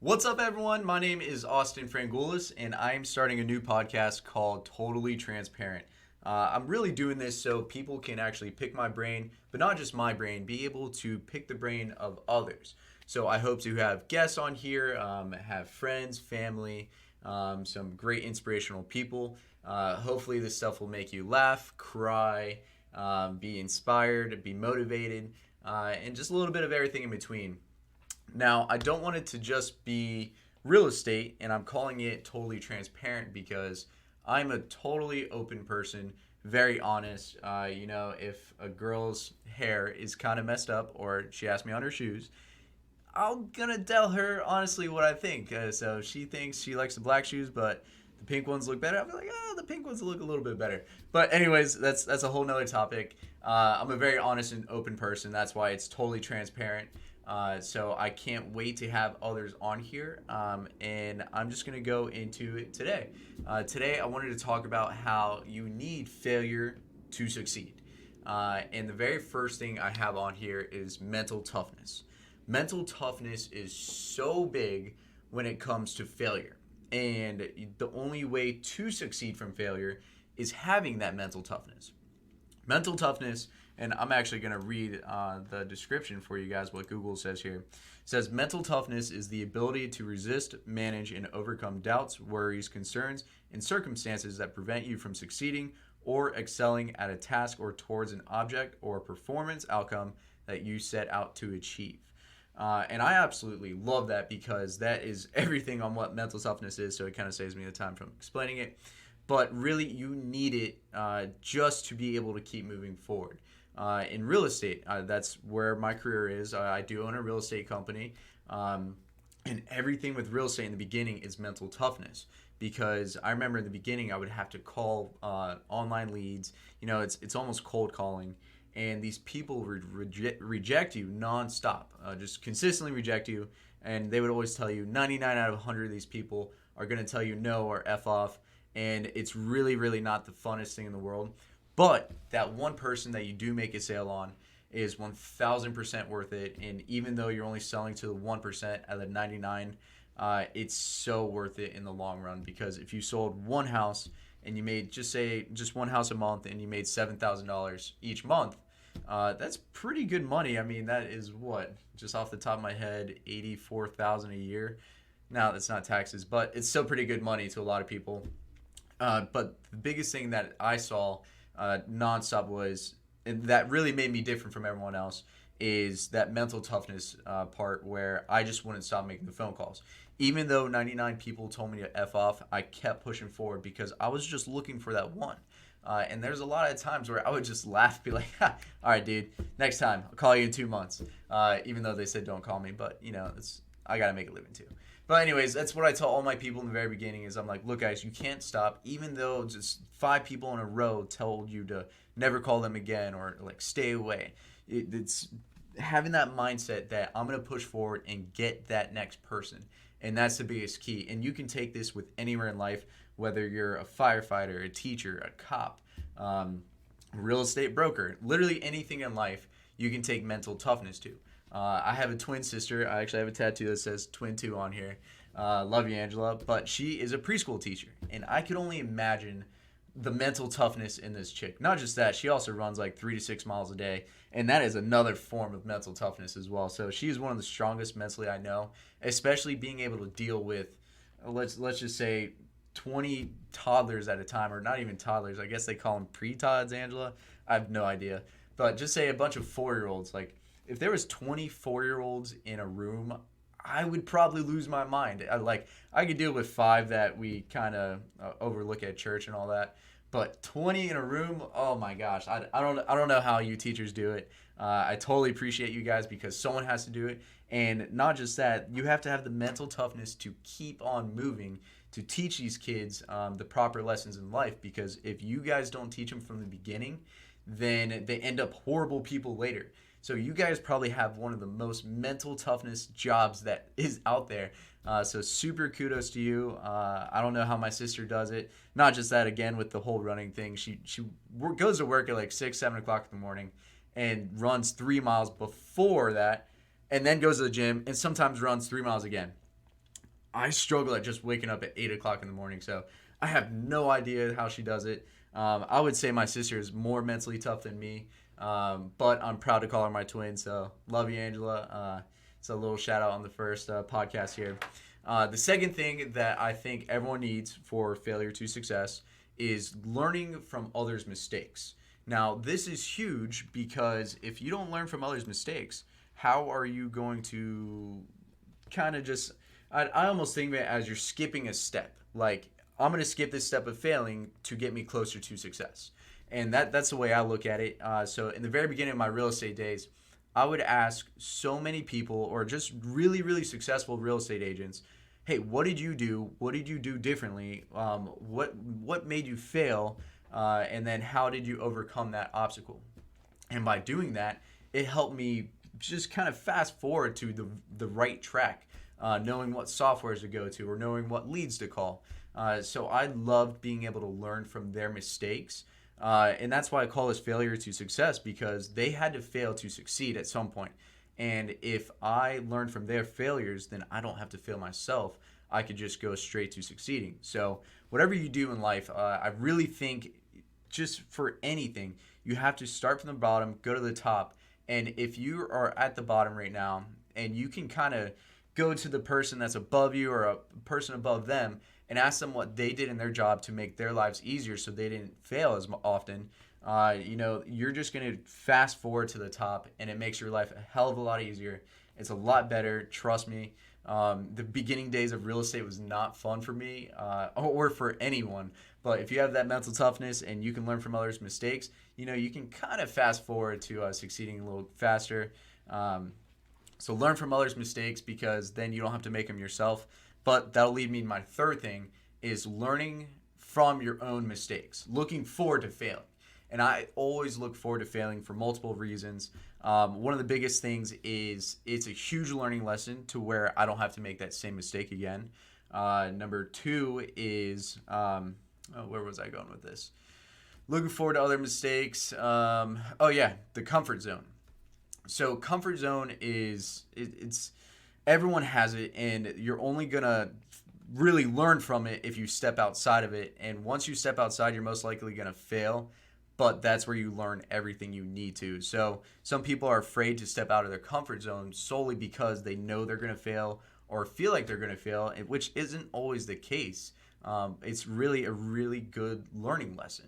What's up, everyone? My name is Austin Frangoules, and I'm starting a new podcast called Totally Transparent. I'm really doing this so people can actually pick my brain, but not just my brain, be able to pick the brain of others. So I hope to have guests on here, have friends, family, some great inspirational people. Hopefully this stuff will make you laugh, cry, be inspired, be motivated, and just a little bit of everything in between. Now, I don't want it to just be real estate, and I'm calling it totally transparent because I'm a totally open person, very honest. If a girl's hair is kind of messed up or she asks me on her shoes, I'm gonna tell her honestly what I think. So she thinks she likes the black shoes, but the pink ones look better. I'll be like, the pink ones look a little bit better. But anyways, that's a whole nother topic. I'm a very honest and open person. That's why it's totally transparent. So I can't wait to have others on here, and I'm just going to go into it today. Today I wanted to talk about how you need failure to succeed. And the very first thing I have on here is mental toughness. Mental toughness is so big when it comes to failure. And the only way to succeed from failure is having that mental toughness. Mental toughness, and I'm actually going to read the description for you guys, what Google says here. It says, mental toughness is the ability to resist, manage, and overcome doubts, worries, concerns, and circumstances that prevent you from succeeding or excelling at a task or towards an object or performance outcome that you set out to achieve. And I absolutely love that because that is everything on what mental toughness is, so it kind of saves me the time from explaining it. But really, you need it just to be able to keep moving forward. In real estate, that's where my career is. I do own a real estate company. And everything with real estate in the beginning is mental toughness. Because I remember in the beginning, I would have to call online leads. You know, it's almost cold calling. And these people would reject you nonstop, just consistently reject you. And they would always tell you 99 out of 100 of these people are going to tell you no or F off. And it's really, really not the funnest thing in the world. But that one person that you do make a sale on is 1,000% worth it. And even though you're only selling to the 1% out of the 99, it's so worth it in the long run. Because if you sold one house and you made, just one house a month and you made $7,000 each month, that's pretty good money. I mean, that is what? Just off the top of my head, $84,000 a year. Now, that's not taxes, but it's still pretty good money to a lot of people. But the biggest thing that I saw nonstop was, and that really made me different from everyone else, is that mental toughness part where I just wouldn't stop making the phone calls. Even though 99 people told me to F off, I kept pushing forward because I was just looking for that one. And there's a lot of times where I would just laugh, be like, all right, dude, next time, I'll call you in 2 months. Even though they said don't call me, but, I got to make a living too. But anyways, that's what I tell all my people in the very beginning is I'm like, look, guys, you can't stop. Even though just 5 people in a row told you to never call them again or like stay away. It's having that mindset that I'm going to push forward and get that next person. And that's the biggest key. And you can take this with anywhere in life, whether you're a firefighter, a teacher, a cop, real estate broker, literally anything in life you can take mental toughness to. I have a twin sister. I actually have a tattoo that says Twin 2 on here. Love you, Angela. But she is a preschool teacher. And I could only imagine the mental toughness in this chick. Not just that, she also runs like 3 to 6 miles a day. And that is another form of mental toughness as well. So she is one of the strongest mentally I know, especially being able to deal with, let's just say, 20 toddlers at a time, or not even toddlers. I guess they call them pre-tots, Angela. I have no idea. But just say a bunch of 4-year-olds, like, if there was 24-year-olds in a room, I would probably lose my mind. I could deal with 5 that we kind of overlook at church and all that, but 20 in a room, oh my gosh, I don't know how you teachers do it. I totally appreciate you guys because someone has to do it, and not just that, you have to have the mental toughness to keep on moving to teach these kids the proper lessons in life. Because if you guys don't teach them from the beginning, then they end up horrible people later. So you guys probably have one of the most mental toughness jobs that is out there. So super kudos to you. I don't know how my sister does it. Not just that, again, with the whole running thing. She goes to work at like 6, 7 o'clock in the morning and runs 3 miles before that, and then goes to the gym and sometimes runs 3 miles again. I struggle at just waking up at 8 o'clock in the morning. So I have no idea how she does it. I would say my sister is more mentally tough than me, but I'm proud to call her my twin. So love you, Angela. It's a little shout out on the first podcast here. The second thing that I think everyone needs for failure to success is learning from others' mistakes. Now, this is huge because if you don't learn from others' mistakes, how are you going to kind of just, I almost think of it as you're skipping a step. Like, I'm going to skip this step of failing to get me closer to success. And that's the way I look at it. So in the very beginning of my real estate days, I would ask so many people, or just really, really successful real estate agents, hey, what did you do? What did you do differently? What made you fail? And then how did you overcome that obstacle? And by doing that, it helped me just kind of fast forward to the right track, knowing what softwares to go to or knowing what leads to call. So I loved being able to learn from their mistakes. And that's why I call this failure to success, because they had to fail to succeed at some point. And if I learn from their failures, then I don't have to fail myself. I could just go straight to succeeding. So whatever you do in life, I really think just for anything, you have to start from the bottom, go to the top. And if you are at the bottom right now and you can kind of go to the person that's above you or a person above them and ask them what they did in their job to make their lives easier so they didn't fail as often, you're just going to fast forward to the top, and it makes your life a hell of a lot easier. It's a lot better. Trust me. The beginning days of real estate was not fun for me or for anyone. But if you have that mental toughness and you can learn from others' mistakes, you can kind of fast forward to succeeding a little faster. So learn from others' mistakes, because then you don't have to make them yourself. But that'll lead me to my third thing, is learning from your own mistakes, looking forward to failing. And I always look forward to failing for multiple reasons. One of the biggest things is it's a huge learning lesson to where I don't have to make that same mistake again. Number two is, where was I going with this? Looking forward to other mistakes. The comfort zone. So comfort zone is, it's everyone has it, and you're only going to really learn from it if you step outside of it. And once you step outside, you're most likely going to fail. But that's where you learn everything you need to. So some people are afraid to step out of their comfort zone solely because they know they're going to fail or feel like they're going to fail, which isn't always the case. It's really a really good learning lesson.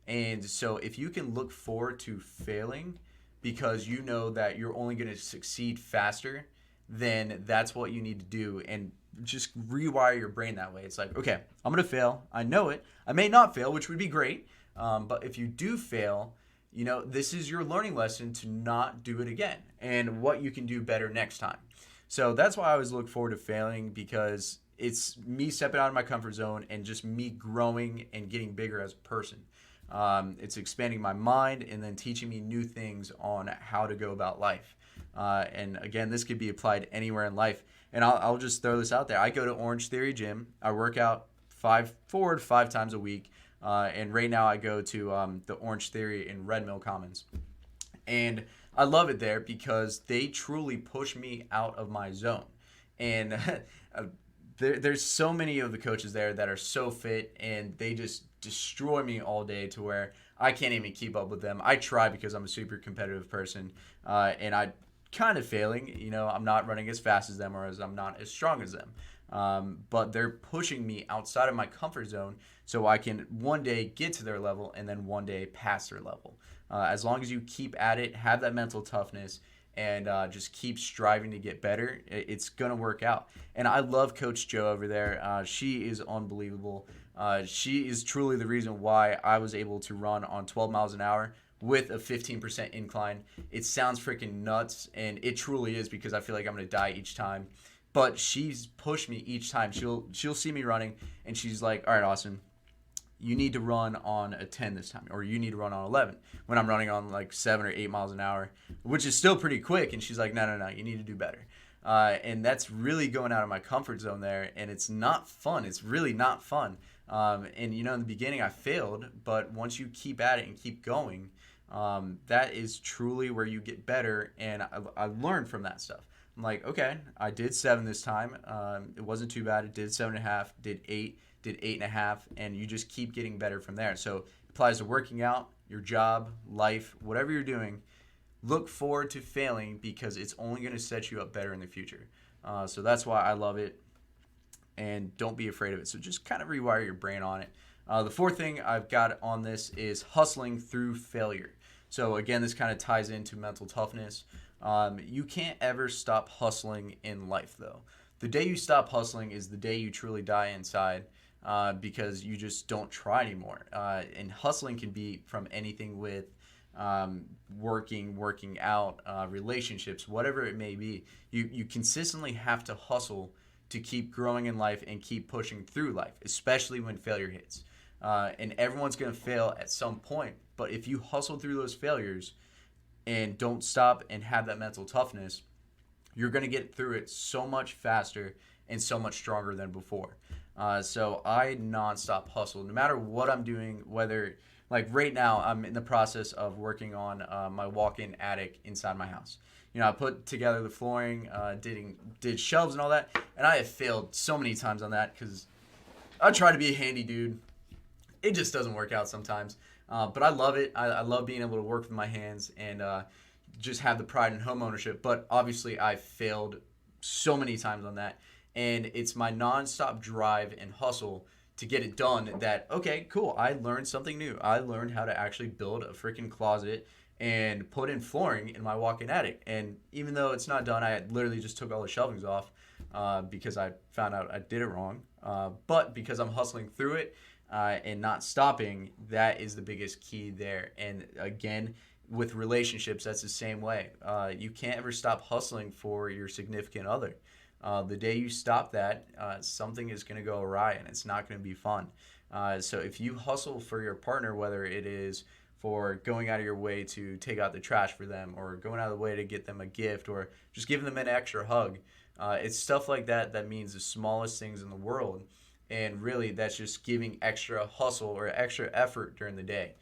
And so if you can look forward to failing because you know that you're only going to succeed faster, then that's what you need to do, and just rewire your brain that way. It's like, okay, I'm going to fail. I know it. I may not fail, which would be great. But if you do fail, this is your learning lesson to not do it again and what you can do better next time. So that's why I always look forward to failing, because it's me stepping out of my comfort zone and just me growing and getting bigger as a person. It's expanding my mind and then teaching me new things on how to go about life. And again, this could be applied anywhere in life. And I'll just throw this out there. I go to Orange Theory Gym. I work out 5 times a week. And right now I go to the Orange Theory in Red Mill Commons. And I love it there because they truly push me out of my zone. And there's so many of the coaches there that are so fit, and they just destroy me all day to where I can't even keep up with them. I try because I'm a super competitive person, and I kind of failing. I'm not running as fast as them, or as I'm not as strong as them. But they're pushing me outside of my comfort zone so I can one day get to their level and then one day pass their level. As long as you keep at it, have that mental toughness, and just keep striving to get better, it's going to work out. And I love Coach Jo over there. She is unbelievable. She is truly the reason why I was able to run on 12 miles an hour with a 15% incline. It sounds freaking nuts, and it truly is, because I feel like I'm going to die each time. But she's pushed me each time. She'll see me running, and she's like, all right, Austin, you need to run on a 10 this time, or you need to run on 11, when I'm running on like 7 or 8 miles an hour, which is still pretty quick. And she's like, no, you need to do better. And that's really going out of my comfort zone there, and it's not fun. It's really not fun. And, in the beginning I failed, but once you keep at it and keep going, that is truly where you get better, and I learned from that stuff. I'm like, okay, I did 7 this time. It wasn't too bad. It did 7.5, did 8, did 8.5, and you just keep getting better from there. So it applies to working out, your job, life, whatever you're doing. Look forward to failing because it's only going to set you up better in the future. So that's why I love it, and don't be afraid of it. So just kind of rewire your brain on it. The fourth thing I've got on this is hustling through failure. So again, this kind of ties into mental toughness. You can't ever stop hustling in life, though. The day you stop hustling is the day you truly die inside, because you just don't try anymore. And hustling can be from anything with working out, relationships, whatever it may be. You consistently have to hustle to keep growing in life and keep pushing through life, especially when failure hits. And everyone's going to fail at some point. But if you hustle through those failures and don't stop and have that mental toughness, you're going to get through it so much faster and so much stronger than before. So I nonstop hustle, no matter what I'm doing, whether, like right now, I'm in the process of working on my walk-in attic inside my house. I put together the flooring, did shelves and all that, and I have failed so many times on that because I try to be a handy dude. It just doesn't work out sometimes. But I love it. I love being able to work with my hands and just have the pride in home ownership. But obviously, I failed so many times on that. And it's my nonstop drive and hustle to get it done that, okay, cool, I learned something new. I learned how to actually build a freaking closet and put in flooring in my walk-in attic. And even though it's not done, I literally just took all the shelvings off because I found out I did it wrong. But because I'm hustling through it, and not stopping, that is the biggest key there. And again, with relationships, that's the same way. You can't ever stop hustling for your significant other. The day you stop that, something is going to go awry and it's not going to be fun. So if you hustle for your partner, whether it is for going out of your way to take out the trash for them, or going out of the way to get them a gift, or just giving them an extra hug, it's stuff like that that means the smallest things in the world. And really, that's just giving extra hustle or extra effort during the day.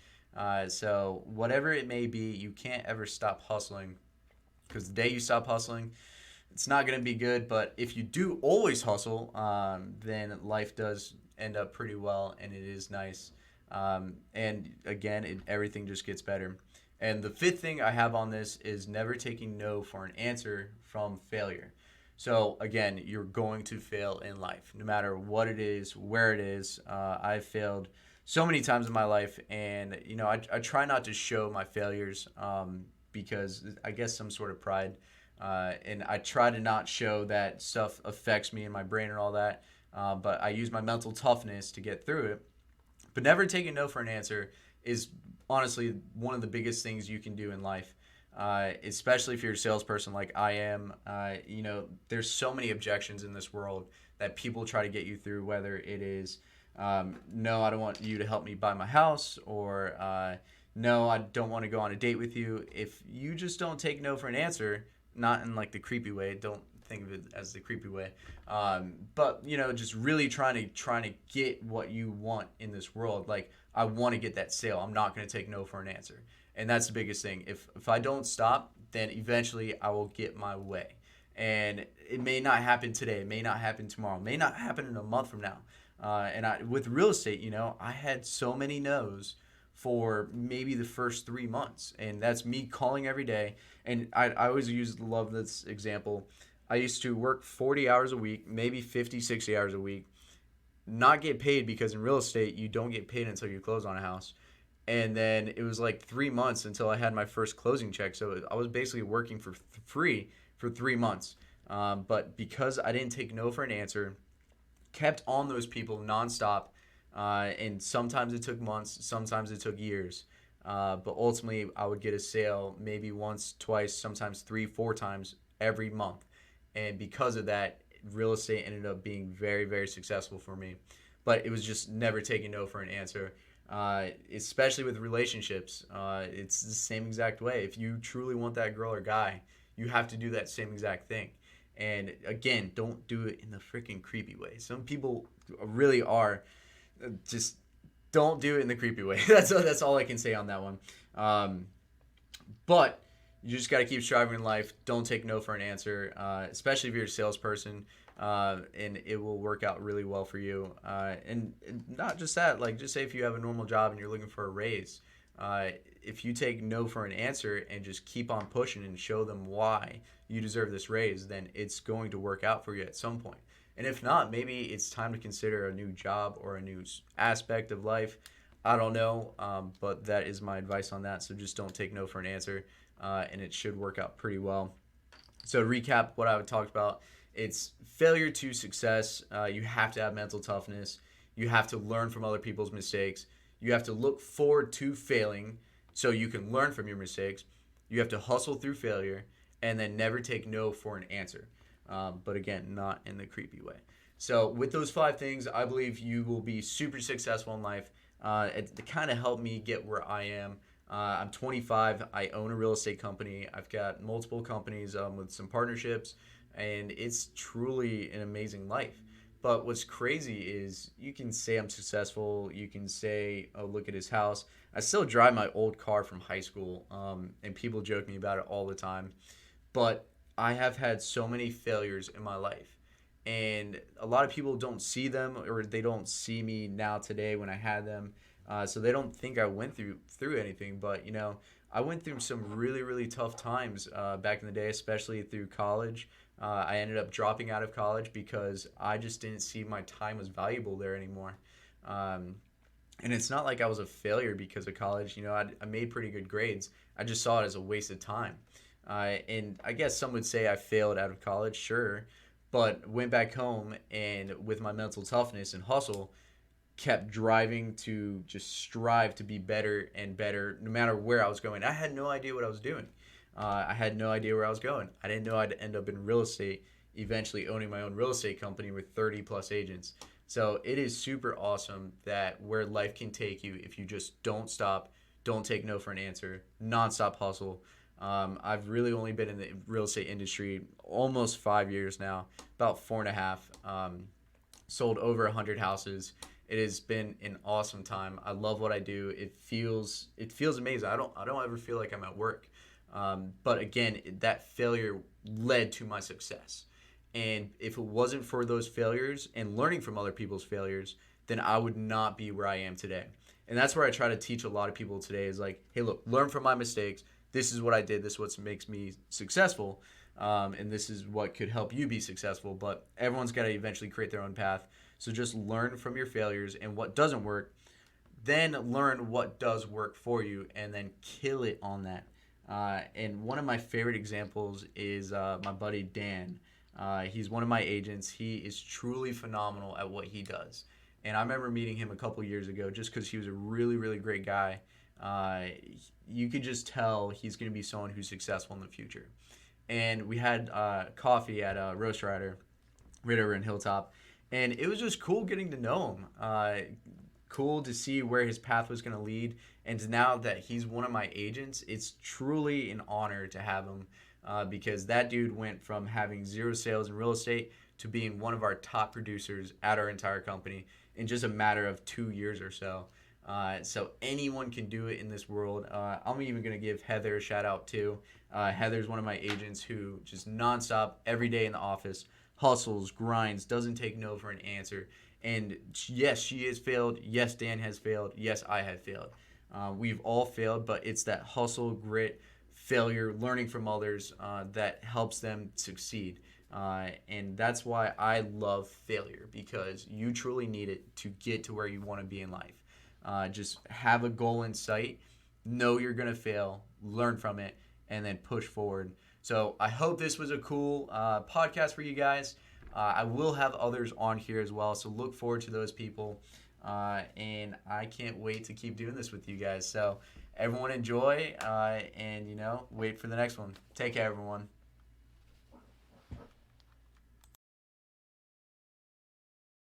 So whatever it may be, you can't ever stop hustling, because the day you stop hustling, it's not going to be good. But if you do always hustle, then life does end up pretty well, and it is nice. And again, everything just gets better. And the fifth thing I have on this is never taking no for an answer from failure. So again, you're going to fail in life, no matter what it is, where it is. I've failed so many times in my life, and I try not to show my failures because I guess some sort of pride, and I try to not show that stuff affects me and my brain and all that. But I use my mental toughness to get through it. But never taking no for an answer is honestly one of the biggest things you can do in life. Especially if you're a salesperson like I am. There's so many objections in this world that people try to get you through, whether it is, no, I don't want you to help me buy my house, or no, I don't want to go on a date with you. If you just don't take no for an answer, not in like the creepy way, don't think of it as the creepy way, but just really trying to get what you want in this world. Like, I want to get that sale. I'm not going to take no for an answer. And that's the biggest thing. If I don't stop, then eventually I will get my way. And it may not happen today. It may not happen tomorrow. It may not happen in a month from now. With real estate, I had so many no's for maybe the first 3 months. And that's me calling every day. And I always love this example. I used to work 40 hours a week, maybe 50, 60 hours a week, not get paid, because in real estate, you don't get paid until you close on a house. And then it was like 3 months until I had my first closing check. So I was basically working for free for 3 months. But because I didn't take no for an answer, kept on those people nonstop. And sometimes it took months, sometimes it took years. But ultimately, I would get a sale maybe once, twice, sometimes 3, 4 times every month. And because of that, real estate ended up being very, very successful for me. But it was just never taking no for an answer. Especially with relationships, it's the same exact way. If you truly want that girl or guy, you have to do that same exact thing. And again, don't do it in the freaking creepy way. Some people really are, just don't do it in the creepy way. That's all I can say on that one. But you just got to keep striving in life. Don't take no for an answer, especially if you're a salesperson, and it will work out really well for you. And not just that, like just say if you have a normal job and you're looking for a raise, if you take no for an answer and just keep on pushing and show them why you deserve this raise, then it's going to work out for you at some point. And if not, maybe it's time to consider a new job or a new aspect of life. I don't know, but that is my advice on that. So just don't take no for an answer, and it should work out pretty well. So to recap what I would talk about, it's failure to success. You have to have mental toughness. You have to learn from other people's mistakes. You have to look forward to failing so you can learn from your mistakes. You have to hustle through failure and then never take no for an answer. But again, not in the creepy way. So with those 5 things, I believe you will be super successful in life. It kind of helped me get where I am. I'm 25. I own a real estate company. I've got multiple companies with some partnerships, and it's truly an amazing life. But what's crazy is you can say I'm successful. You can say, oh, look at his house. I still drive my old car from high school, and people joke me about it all the time. But I have had so many failures in my life. And a lot of people don't see them, or they don't see me now today when I had them. So they don't think I went through anything. But, you know, I went through some really, really tough times back in the day, especially through college. I ended up dropping out of college because I just didn't see my time as valuable there anymore. And it's not like I was a failure because of college. You know, I made pretty good grades. I just saw it as a waste of time. And I guess some would say I failed out of college, sure. But went back home and with my mental toughness and hustle, kept driving to just strive to be better and better no matter where I was going. I had no idea what I was doing. I had no idea where I was going. I didn't know I'd end up in real estate, eventually owning my own real estate company with 30 plus agents. So it is super awesome that where life can take you if you just don't stop, don't take no for an answer, nonstop hustle. I've really only been in the real estate industry almost 5 years now, about 4.5. Sold over 100 houses. It has been an awesome time. I love what I do. It feels amazing. I don't ever feel like I'm at work. But again, that failure led to my success. And if it wasn't for those failures and learning from other people's failures, then I would not be where I am today. And that's where I try to teach a lot of people today is like, hey, look, learn from my mistakes. This is what I did. This is what makes me successful. And this is what could help you be successful. But everyone's got to eventually create their own path. So just learn from your failures and what doesn't work. Then learn what does work for you and then kill it on that. And one of my favorite examples is my buddy Dan. He's one of my agents. He is truly phenomenal at what he does. And I remember meeting him a couple years ago just because he was a really, really great guy. You could just tell he's going to be someone who's successful in the future. And we had coffee at Roast Rider right over in Hilltop. And it was just cool getting to know him. Cool to see where his path was going to lead. And now that he's one of my agents, it's truly an honor to have him because that dude went from having 0 sales in real estate to being one of our top producers at our entire company in just a matter of 2 years or so. So anyone can do it in this world. I'm even going to give Heather a shout out too. Heather's one of my agents who just nonstop every day in the office hustles, grinds, doesn't take no for an answer. And yes, she has failed. Yes, Dan has failed. Yes, I have failed. We've all failed, but it's that hustle, grit, failure, learning from others that helps them succeed. And that's why I love failure because you truly need it to get to where you want to be in life. Just have a goal in sight, know you're going to fail, learn from it, and then push forward. So I hope this was a cool podcast for you guys. I will have others on here as well, so look forward to those people. And I can't wait to keep doing this with you guys. So everyone enjoy and, wait for the next one. Take care, everyone.